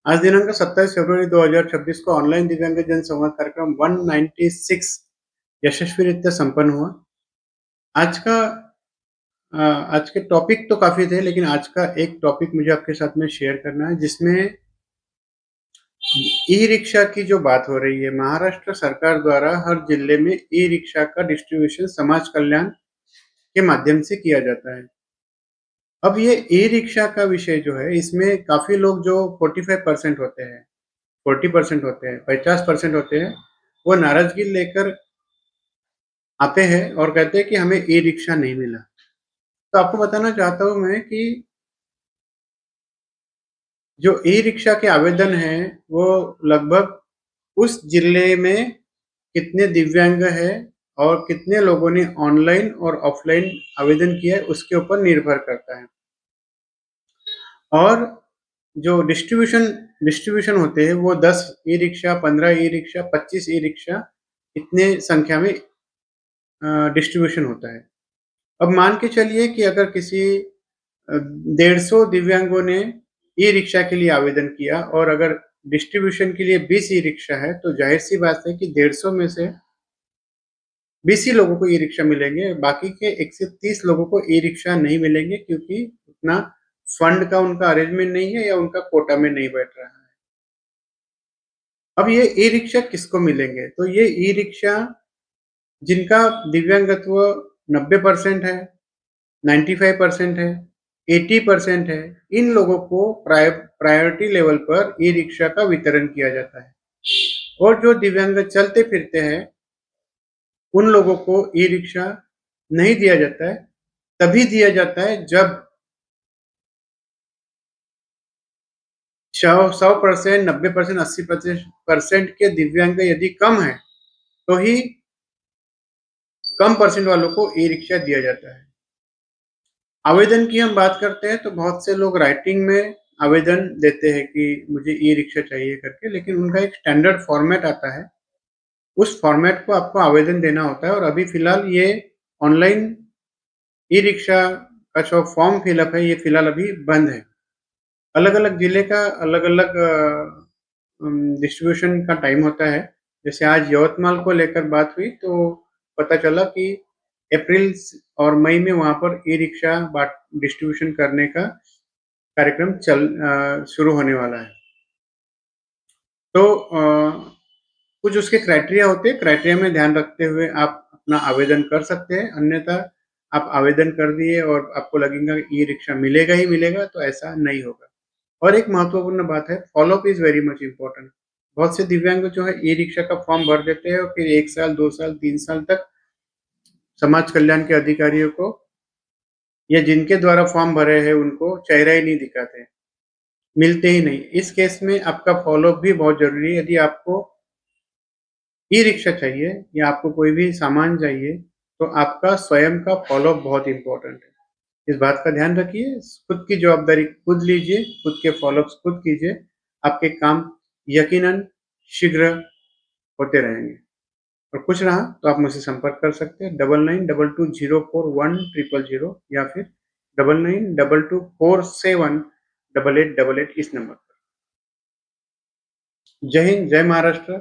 आज दिनांक 27 फरवरी 2026 को ऑनलाइन दिव्यांग जनसंवाद कार्यक्रम 196 यशस्वीरित्या संपन्न हुआ। आज का आज के टॉपिक तो काफ़ी थे, लेकिन आज का एक टॉपिक मुझे आपके साथ में शेयर करना है, जिसमें ई-रिक्शा की जो बात हो रही है। महाराष्ट्र सरकार द्वारा हर जिले में ई-रिक्शा का डिस्ट्रीब्यूशन समाज कल्याण के माध्यम से किया जाता है। अब ये ई-रिक्शा का विषय जो है, इसमें काफ़ी लोग जो 45% होते हैं, 40% होते हैं, 50% होते हैं, वो नाराज़गी लेकर आते हैं और कहते हैं कि हमें ई-रिक्शा नहीं मिला। तो आपको बताना चाहता हूँ मैं कि जो ई-रिक्शा के आवेदन हैं, वो लगभग उस जिले में कितने दिव्यांग हैं और कितने लोगों ने ऑनलाइन और ऑफ़लाइन आवेदन किया है, उसके ऊपर निर्भर करता है। और जो डिस्ट्रीब्यूशन होते हैं, वो 10 ई-रिक्शा, 15 ई-रिक्शा, 25 ई-रिक्शा इतने संख्या में डिस्ट्रीब्यूशन होता है। अब मान के चलिए कि अगर किसी 150 दिव्यांगों ने ई-रिक्शा के लिए आवेदन किया और अगर डिस्ट्रीब्यूशन के लिए 20 ई-रिक्शा है, तो ज़ाहिर-सी बात है कि 150 में से 20 ही लोगों को ई-रिक्शा मिलेंगे, बाकी के 130 लोगों को ई-रिक्शा नहीं मिलेंगे, क्योंकि उतना फंड का उनका अरेंजमेंट नहीं है या उनका कोटा में नहीं बैठ रहा है। अब ये ई-रिक्शा किसको मिलेंगे? तो ये ई-रिक्शा जिनका दिव्यांगत्व 90% है, 95% है, 80% है, इन लोगों को प्रायोरिटी लेवल पर ई-रिक्शा का वितरण किया जाता है। और जो दिव्यांग चलते-फिरते हैं, उन लोगों को ई-रिक्शा नहीं दिया जाता है। तभी दिया जाता है जब 100%, 90%, 80% के दिव्यांग यदि कम हैं, तो ही कम परसेंट वालों को ई-रिक्शा दिया जाता है। आवेदन की हम बात करते हैं, तो बहुत से लोग राइटिंग में आवेदन देते हैं कि मुझे ई-रिक्शा चाहिए करके, लेकिन उनका एक स्टैंडर्ड फॉर्मेट आता है। उस फॉर्मेट को आपको आवेदन देना होता है और अभी फ़िलहाल ये ऑनलाइन ई-रिक्शा का जो फॉर्म फिलअप है, ये फ़िलहाल अभी बंद है। अलग-अलग ज़िले का अलग-अलग डिस्ट्रीब्यूशन का टाइम होता है। जैसे आज यवतमाल को लेकर बात हुई, तो पता चला कि अप्रैल और मई में वहाँ पर ई-रिक्शा बाट डिस्ट्रीब्यूशन करने का कार्यक्रम शुरू होने वाला है। तो कुछ उसके क्राइटेरिया होते हैं, क्राइटेरिया में ध्यान रखते हुए आप अपना आवेदन कर सकते हैं, अन्यथा आप आवेदन कर दिए और आपको लगेगा कि ई-रिक्शा मिलेगा ही मिलेगा, तो ऐसा नहीं होगा। और एक महत्वपूर्ण बात है, follow up is very much important. बहुत से दिव्यांग जो है ई-रिक्शा का फॉर्म भर देते हैं और फिर 1 साल, 2 साल, 3 साल तक समाज कल्याण के अधिकारियों को या जिनके द्वारा फॉर्म भरे हैं उनको चेहरा ही नहीं दिखाते, मिलते ही नहीं। इस केस में आपका फ़ॉलो-अप भी बहुत ज़रूरी है। यदि आपको ई-रिक्शा चाहिए या आपको कोई भी सामान चाहिए, तो आपका स्वयं का फ़ॉलो-अप बहुत इम्पोर्टेंट है। इस बात का ध्यान रखिए, खुद की जवाबदारी खुद लीजिए, खुद के फ़ॉलो-अप्स खुद कीजिए, आपके काम यकीनन शीघ्र होते रहेंगे। और कुछ रहा तो आप मुझसे संपर्क कर सकते हैं 9922041000 या फिर 9922478888 इस नंबर पर। जय हिंद, जय महाराष्ट्र।